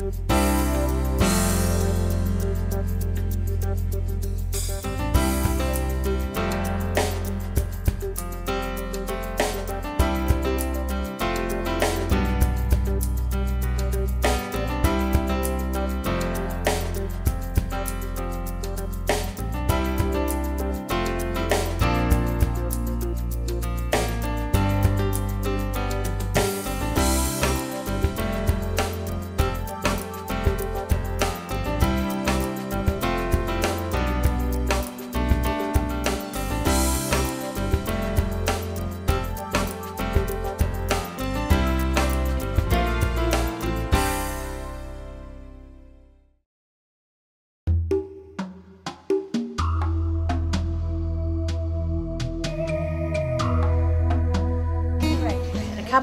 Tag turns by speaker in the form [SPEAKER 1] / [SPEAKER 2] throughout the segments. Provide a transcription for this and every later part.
[SPEAKER 1] A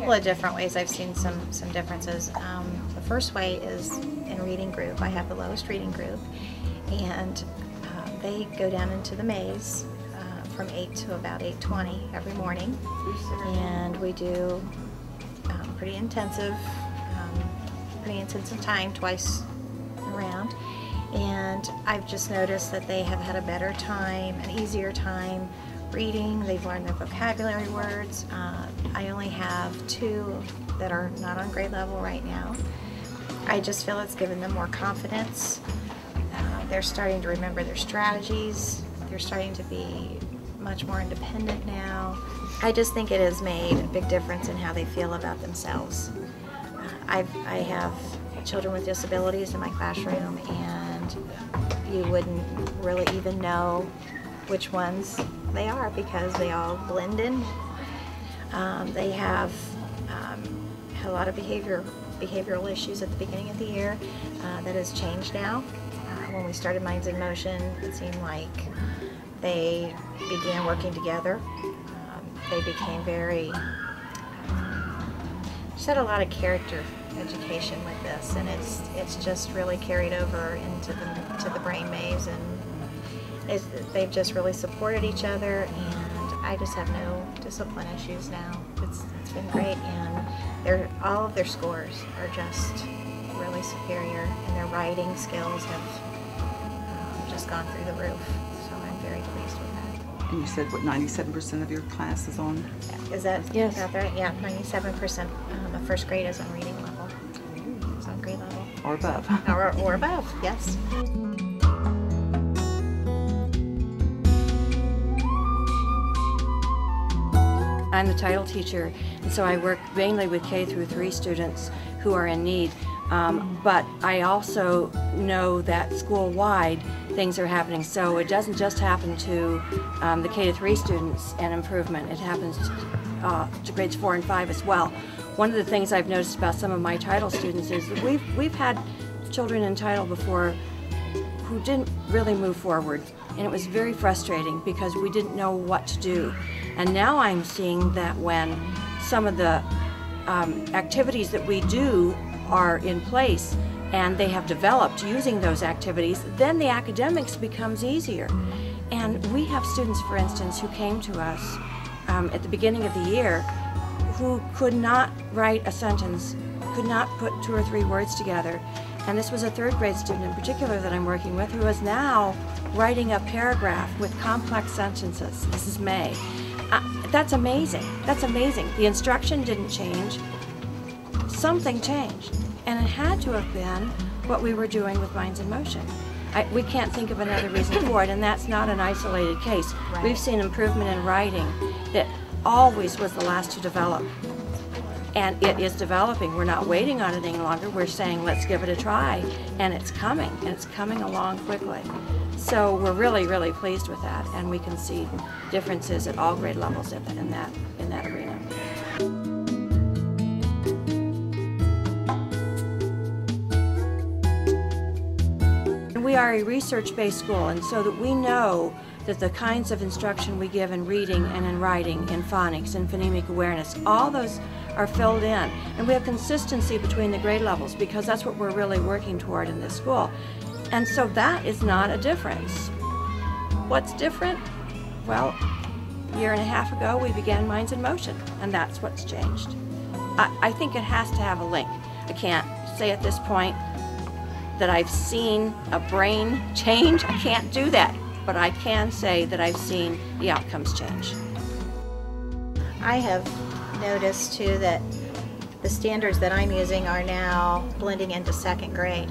[SPEAKER 1] couple of different ways I've seen some differences. The first way is in reading group. I have the lowest reading group, and they go down into the maze from 8 to about 8:20 every morning, and we do pretty intensive time twice around. And I've just noticed that they have had a better time, an easier time reading. They've learned their vocabulary words. I only have 2 that are not on grade level right now. I just feel it's given them more confidence. They're starting to remember their strategies. They're starting to be much more independent now. I just think it has made a big difference in how they feel about themselves. I have children with disabilities in my classroom, and you wouldn't really even know which ones they are because they all blend in. They have a lot of behavioral issues at the beginning of the year that has changed now. When we started Minds in Motion, it seemed like they began working together. They became very, just had a lot of character education with this, and it's just really carried over into the brain maze, and they've just really supported each other, and I just have no discipline issues now. It's been great, and all of their scores are just really superior, and their writing skills have just gone through the roof. So I'm very pleased with that.
[SPEAKER 2] And you said what, 97% of your class is on?
[SPEAKER 1] Is that
[SPEAKER 3] yes?
[SPEAKER 1] Right? Yeah, 97% of first grade is on reading level. It's on grade level.
[SPEAKER 2] Or above.
[SPEAKER 1] Or above, yes.
[SPEAKER 3] I'm the title teacher, and so I work mainly with K through 3 students who are in need. But I also know that school-wide things are happening, so it doesn't just happen to the K to 3 students and improvement. It happens to grades 4 and 5 as well. One of the things I've noticed about some of my title students is that we've had children in title before who didn't really move forward, and it was very frustrating because we didn't know what to do. And now I'm seeing that when some of the activities that we do are in place and they have developed using those activities, then the academics becomes easier. And we have students, for instance, who came to us at the beginning of the year who could not write a sentence, could not put 2 or 3 words together. And this was a 3rd grade student in particular that I'm working with who is now writing a paragraph with complex sentences. This is May. That's amazing. That's amazing. The instruction didn't change. Something changed. And it had to have been what we were doing with Minds in Motion. We can't think of another reason for it, and that's not an isolated case.
[SPEAKER 1] Right.
[SPEAKER 3] We've seen improvement in writing that always was the last to develop. And it is developing. We're not waiting on it any longer. We're saying, let's give it a try. And it's coming, and it's coming along quickly. So we're really, really pleased with that, and we can see differences at all grade levels in that arena. We are a research-based school, and so that we know that the kinds of instruction we give in reading and in writing, in phonics, in phonemic awareness, all those are filled in. And we have consistency between the grade levels because that's what we're really working toward in this school. And so that is not a difference. What's different? Well, a year and a half ago we began Minds in Motion, and that's what's changed. I think it has to have a link. I can't say at this point that I've seen a brain change. I can't do that, but I can say that I've seen the outcomes change.
[SPEAKER 1] I have noticed too that the standards that I'm using are now blending into second grade.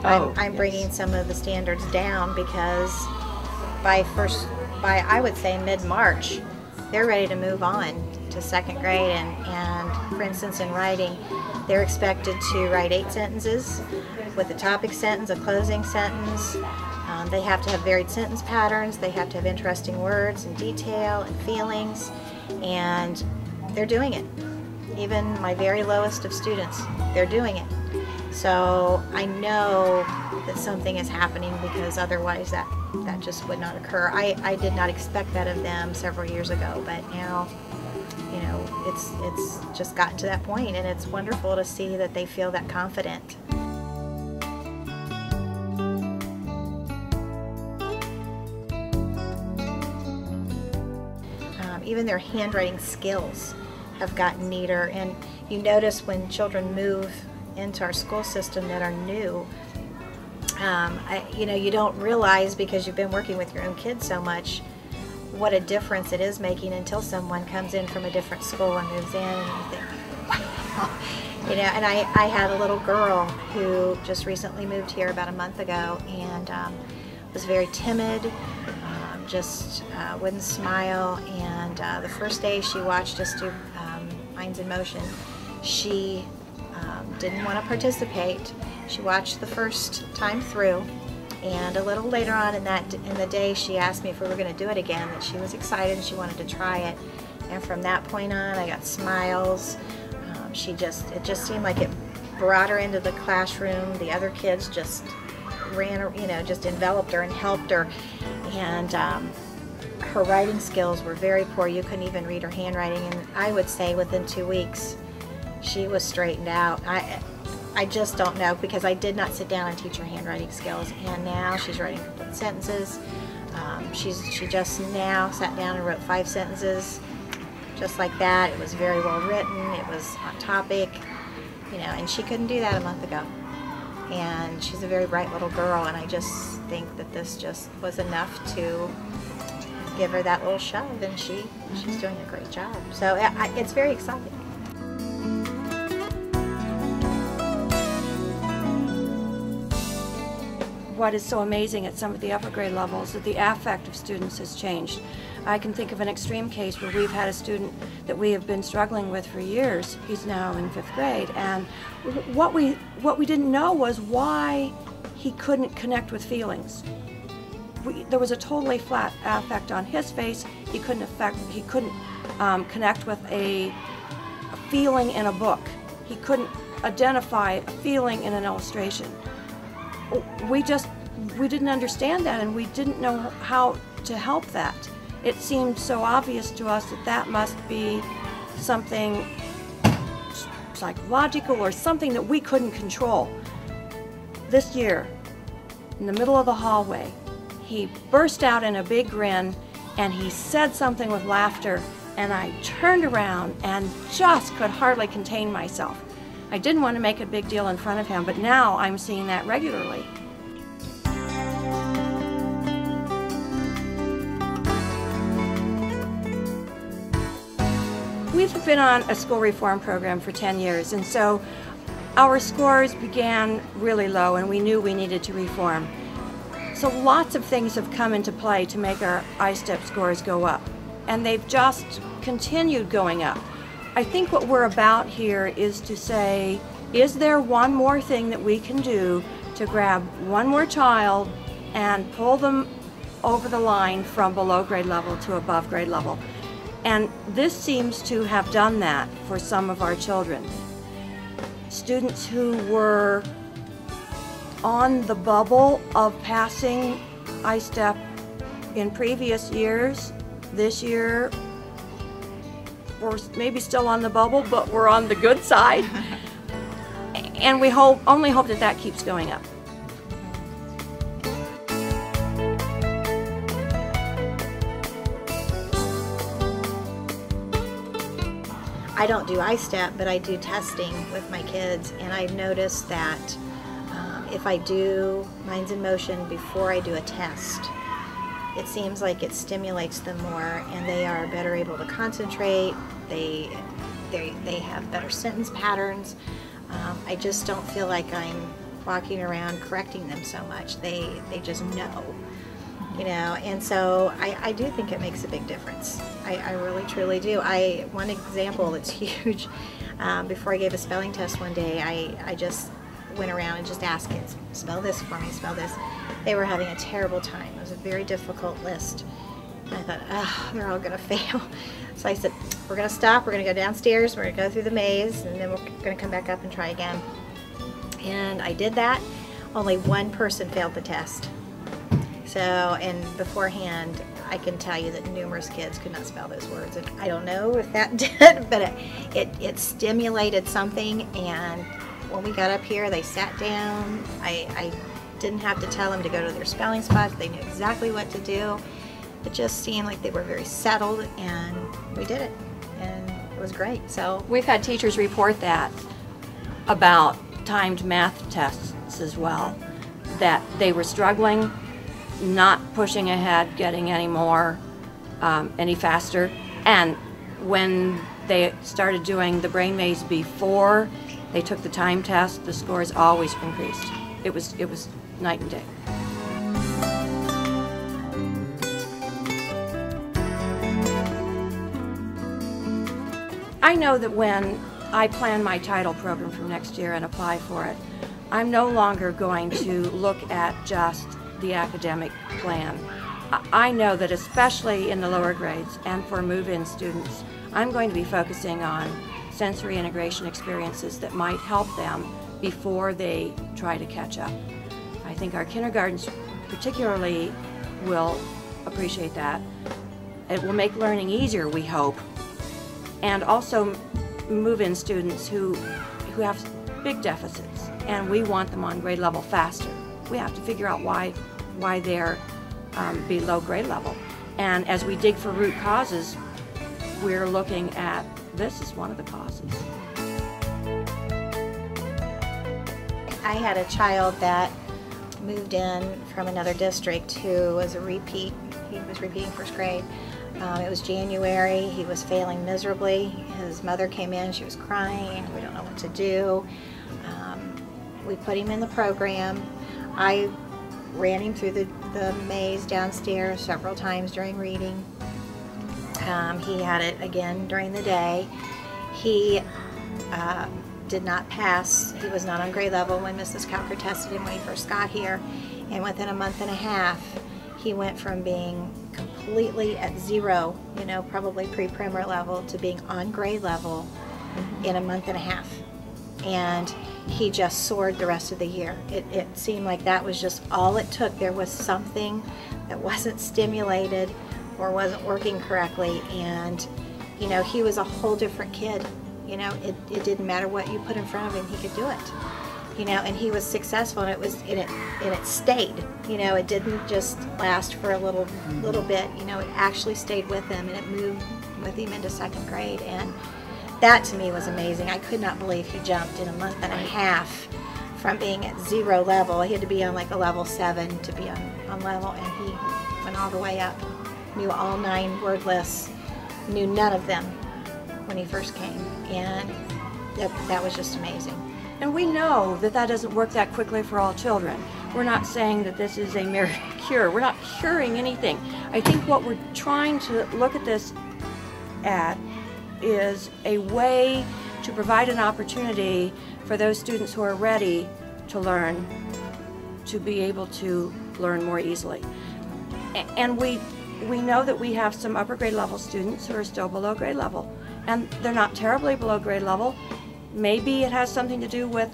[SPEAKER 1] I'm bringing some of the standards down because by I would say mid-March, they're ready to move on to second grade, and for instance in writing, they're expected to write 8 sentences with a topic sentence, a closing sentence. They have to have varied sentence patterns, they have to have interesting words and detail and feelings, and they're doing it. Even my very lowest of students, they're doing it. So I know that something is happening, because otherwise that just would not occur. I did not expect that of them several years ago, but now, you know, it's just gotten to that point, and it's wonderful to see that they feel that confident. Even their handwriting skills have gotten neater, and you notice when children move into our school system that are new, you know, you don't realize, because you've been working with your own kids so much, what a difference it is making until someone comes in from a different school and moves in, and you think, wow. You know, and I had a little girl who just recently moved here about a month ago, and was very timid, just wouldn't smile, and the first day she watched us do Minds in Motion, she didn't want to participate. She watched the first time through, and a little later on in the day she asked me if we were going to do it again, that she was excited and she wanted to try it, and from that point on I got smiles. It just seemed like it brought her into the classroom. The other kids just ran her, you know, just enveloped her and helped her, and her writing skills were very poor. You couldn't even read her handwriting, and I would say within 2 weeks she was straightened out. I just don't know, because I did not sit down and teach her handwriting skills, and now she's writing complete sentences. She just now sat down and wrote 5 sentences just like that. It was very well written, it was on topic, you know, and she couldn't do that a month ago. And she's a very bright little girl, and I just think that this just was enough to give her that little shove, and she's doing a great job. So it's very exciting.
[SPEAKER 3] What is so amazing at some of the upper grade levels that the affect of students has changed. I can think of an extreme case where we've had a student that we have been struggling with for years. He's now in 5th grade, and what we didn't know was why he couldn't connect with feelings. There was a totally flat affect on his face. He couldn't connect with a feeling in a book. He couldn't identify a feeling in an illustration. We didn't understand that, and we didn't know how to help that. It seemed so obvious to us that that must be something psychological or something that we couldn't control. This year, in the middle of the hallway, he burst out in a big grin, and he said something with laughter, and I turned around and just could hardly contain myself. I didn't want to make a big deal in front of him, but now I'm seeing that regularly. We've been on a school reform program for 10 years, and so our scores began really low, and we knew we needed to reform. So lots of things have come into play to make our ISTEP scores go up, and they've just continued going up. I think what we're about here is to say, is there one more thing that we can do to grab one more child and pull them over the line from below grade level to above grade level? And this seems to have done that for some of our children. Students who were on the bubble of passing ISTEP in previous years, this year we're maybe still on the bubble, but we're on the good side. And we only hope that that keeps going up.
[SPEAKER 1] I don't do ISTEP, but I do testing with my kids, and I've noticed that if I do Minds in Motion before I do a test, it seems like it stimulates them more, and they are better able to concentrate. They have better sentence patterns. I just don't feel like I'm walking around correcting them so much. They just know, you know, and so I do think it makes a big difference. I really truly do. One example that's huge, before I gave a spelling test one day, I just went around and just asked kids, spell this for me, spell this. They were having a terrible time. It was a very difficult list. And I thought, oh, they're all gonna fail. So I said, we're gonna stop, we're gonna go downstairs, we're gonna go through the maze, and then we're gonna come back up and try again. And I did that. Only one person failed the test. So, and beforehand, I can tell you that numerous kids could not spell those words. And I don't know if that did, but it stimulated something. And when we got up here, they sat down. I didn't have to tell them to go to their spelling spots. They knew exactly what to do. It just seemed like they were very settled, and we did it. And it was great. So
[SPEAKER 3] we've had teachers report that about timed math tests as well, that they were struggling, not pushing ahead, getting any more, any faster. And when they started doing the brain maze before they took the time test, the scores always increased. It was night and day. I know that when I plan my title program for next year and apply for it, I'm no longer going to look at just the academic plan. I know that especially in the lower grades and for move-in students, I'm going to be focusing on sensory integration experiences that might help them before they try to catch up. I think our kindergartens particularly will appreciate that. It will make learning easier, we hope, and also move-in students who have big deficits, and we want them on grade level faster. We have to figure out why they're below grade level. And as we dig for root causes, we're looking at this as one of the causes.
[SPEAKER 1] I had a child that moved in from another district who was a repeat. He was repeating first grade. It was January. He was failing miserably. His mother came in. She was crying. We don't know what to do. We put him in the program. I ran him through the maze downstairs several times during reading. He had it again during the day. He did not pass. He was not on grade level when Mrs. Calker tested him when he first got here. And within a month and a half, he went from being completely at zero, you know, probably pre-primer level, to being on grade level in a month and a half. And he just soared the rest of the year. It seemed like that was just all it took. There was something that wasn't stimulated or wasn't working correctly, and you know, he was a whole different kid. You know, it didn't matter what you put in front of him, he could do it. You know, and he was successful, and it stayed. You know, it didn't just last for a little bit. You know, it actually stayed with him, and it moved with him into second grade, and that to me was amazing. I could not believe he jumped in a month and a half from being at zero level. He had to be on like a level 7 to be on level, and he went all the way up. Knew all 9 word lists, knew none of them when he first came, and that was just amazing.
[SPEAKER 3] And we know that that doesn't work that quickly for all children. We're not saying that this is a mere cure. We're not curing anything. I think what we're trying to look at this at is a way to provide an opportunity for those students who are ready to learn to be able to learn more easily. And we know that we have some upper grade level students who are still below grade level, and they're not terribly below grade level. Maybe it has something to do with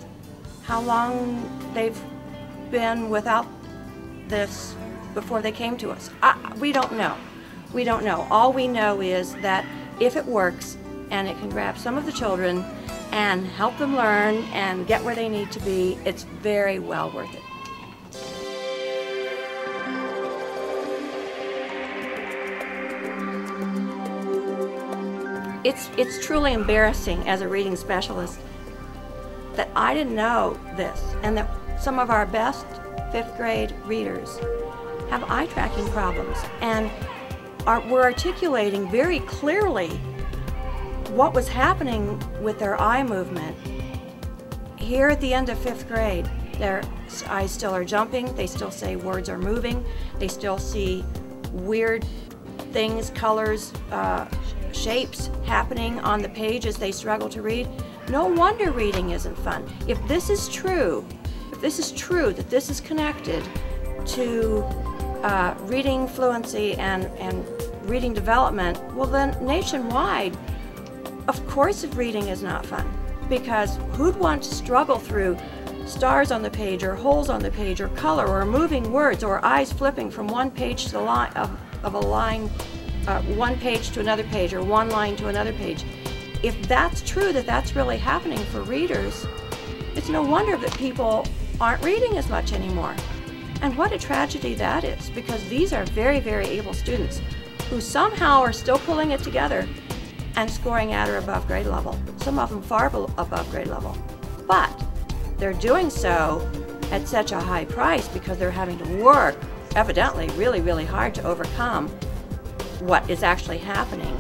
[SPEAKER 3] how long they've been without this before they came to us. We don't know. We don't know. All we know is that if it works and it can grab some of the children and help them learn and get where they need to be, it's very well worth it. It's truly embarrassing as a reading specialist that I didn't know this, and that some of our best fifth grade readers have eye tracking problems, and were articulating very clearly what was happening with their eye movement. Here at the end of fifth grade, their eyes still are jumping, they still say words are moving, they still see weird things, colors, shapes happening on the page as they struggle to read. No wonder reading isn't fun. If this is true that this is connected to reading fluency and reading development, well then nationwide, of course reading is not fun. Because who'd want to struggle through stars on the page or holes on the page or color or moving words or eyes flipping from one page to the line of a line, one page to another page or one line to another page. If that's true, that that's really happening for readers, it's no wonder that people aren't reading as much anymore. And what a tragedy that is, because these are very, very able students who somehow are still pulling it together and scoring at or above grade level. Some of them far above grade level. But they're doing so at such a high price because they're having to work, evidently, really, really hard to overcome what is actually happening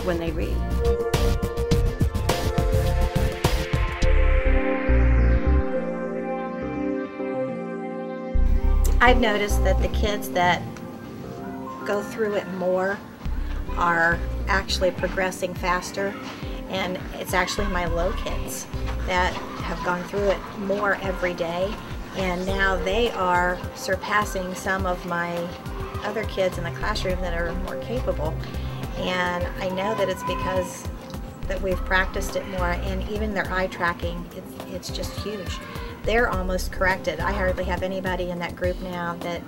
[SPEAKER 3] when they read.
[SPEAKER 1] I've noticed that the kids that go through it more are actually progressing faster, and it's actually my low kids that have gone through it more every day, and now they are surpassing some of my other kids in the classroom that are more capable. And I know that it's because that we've practiced it more, and even their eye tracking, it's just huge. They're almost corrected. I hardly have anybody in that group now that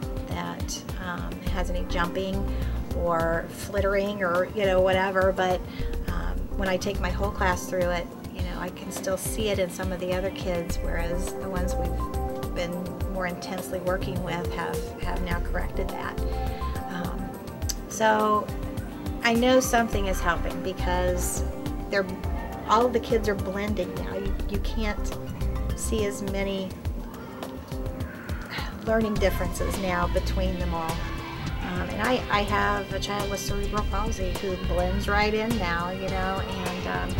[SPEAKER 1] has any jumping or flittering or whatever, but when I take my whole class through it, I can still see it in some of the other kids, whereas the ones we've been more intensely working with have now corrected that. So I know something is helping because all of the kids are blending now. You can't see as many learning differences now between them all. And I have a child with cerebral palsy who blends right in now, and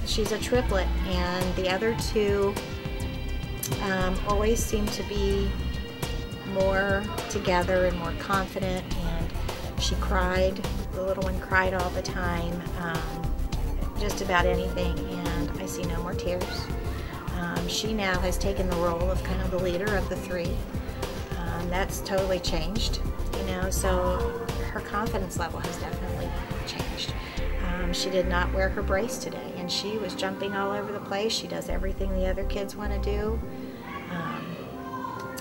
[SPEAKER 1] she's a triplet, and the other two always seem to be more together and more confident, and she cried, the little one cried all the time, just about anything, and I see no more tears. She now has taken the role of kind of the leader of the three. That's totally changed, so her confidence level has definitely changed. She did not wear her brace today, and she was jumping all over the place. She does everything the other kids want to do.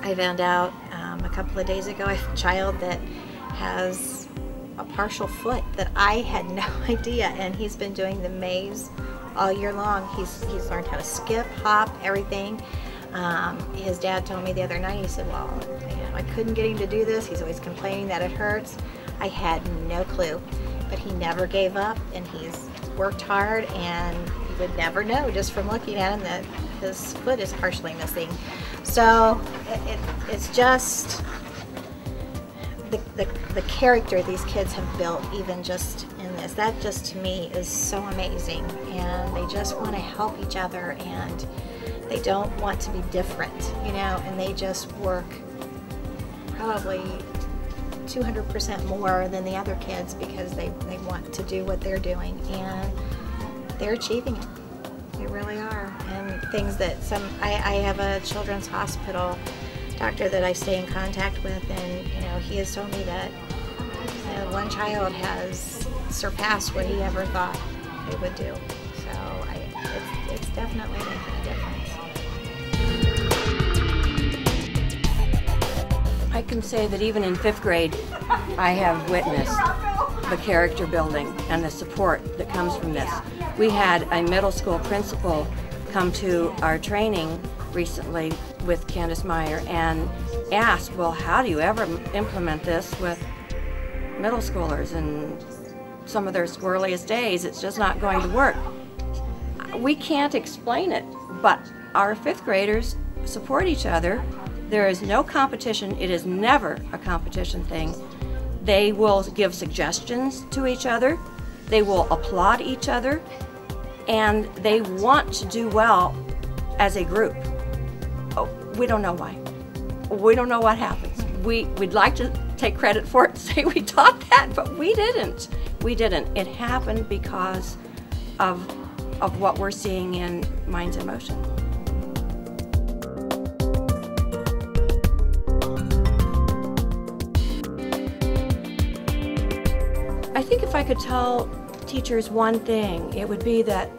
[SPEAKER 1] I found out a couple of days ago I have a child that has a partial foot that I had no idea, and he's been doing the maze all year long. He's learned how to skip, hop, everything. His dad told me the other night, he said, well, I couldn't get him to do this. He's always complaining that it hurts. I had no clue, but he never gave up, and he's worked hard, and you would never know just from looking at him that his foot is partially missing. So it's just the character these kids have built, even just in this. That just to me is so amazing, and they just want to help each other, and they don't want to be different, and they just work probably 200% more than the other kids because they want to do what they're doing, and they're achieving it. They really are. And things that I have a children's hospital doctor that I stay in contact with, and he has told me that one child has surpassed what he ever thought they would do. So it's definitely making a difference.
[SPEAKER 3] I can say that even in fifth grade, I have witnessed the character building and the support that comes from this. We had a middle school principal come to our training recently with Candace Meyer and asked, well, how do you ever implement this with middle schoolers? And some of their squirreliest days, it's just not going to work. We can't explain it, but our fifth graders support each other. There is no competition. It is never a competition thing. They will give suggestions to each other. They will applaud each other. And they want to do well as a group. Oh, we don't know why. We don't know what happens. We'd like to take credit for it and say we taught that, but we didn't. We didn't. It happened because of what we're seeing in Minds in Motion. I think if I could tell teachers one thing, it would be that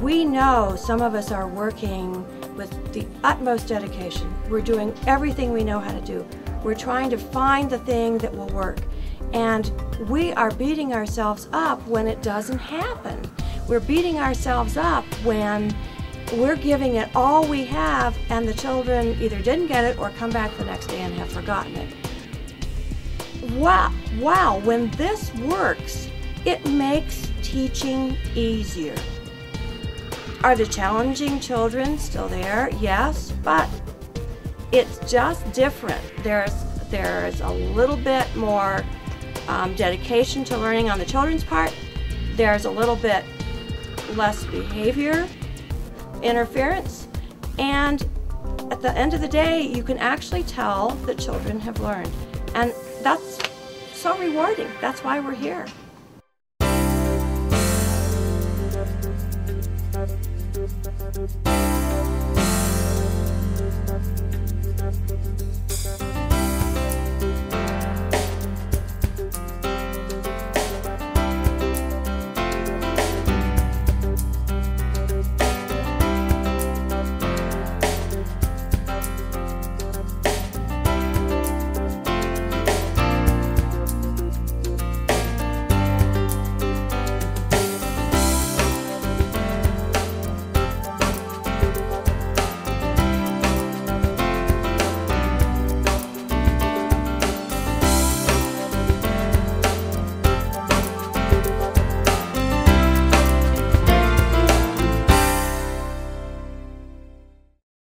[SPEAKER 3] we know some of us are working with the utmost dedication. We're doing everything we know how to do. We're trying to find the thing that will work. And we are beating ourselves up when it doesn't happen. We're beating ourselves up when we're giving it all we have and the children either didn't get it or come back the next day and have forgotten it. Wow, when this works, it makes teaching easier. Are the challenging children still there? Yes, but it's just different. There's a little bit more dedication to learning on the children's part. There's a little bit less behavior interference, and at the end of the day, you can actually tell that children have learned. And that's so rewarding. That's why we're here.